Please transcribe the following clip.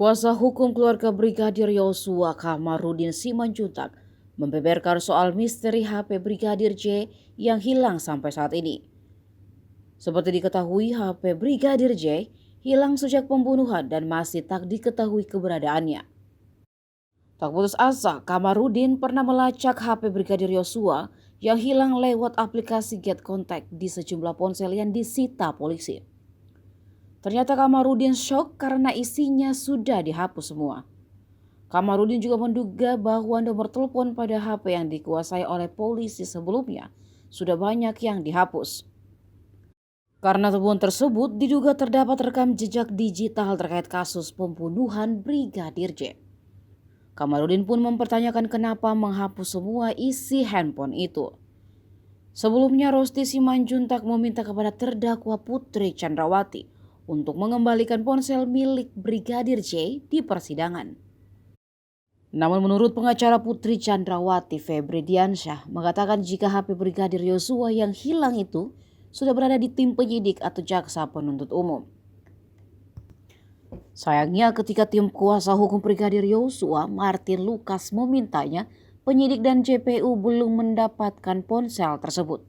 Kuasa hukum keluarga Brigadir Yosua Kamarudin Simanjuntak membeberkan soal misteri HP Brigadir J yang hilang sampai saat ini. Seperti diketahui, HP Brigadir J hilang sejak pembunuhan dan masih tak diketahui keberadaannya. Tak putus asa, Kamarudin pernah melacak HP Brigadir Yosua yang hilang lewat aplikasi Get Contact di sejumlah ponsel yang disita polisi. Ternyata Kamarudin syok karena isinya sudah dihapus semua. Kamarudin juga menduga bahwa nomor telepon pada HP yang dikuasai oleh polisi sebelumnya sudah banyak yang dihapus. Karena temuan tersebut diduga terdapat rekam jejak digital terkait kasus pembunuhan Brigadir J. Kamarudin pun mempertanyakan kenapa menghapus semua isi handphone itu. Sebelumnya Rosti Simanjuntak meminta kepada terdakwa Putri Chandrawati untuk mengembalikan ponsel milik Brigadir J di persidangan. Namun menurut pengacara Putri Chandrawati, Febri Diansyah mengatakan jika HP Brigadir Yosua yang hilang itu sudah berada di tim penyidik atau jaksa penuntut umum. Sayangnya ketika tim kuasa hukum Brigadir Yosua, Martin Lucas, memintanya, penyidik dan JPU belum mendapatkan ponsel tersebut.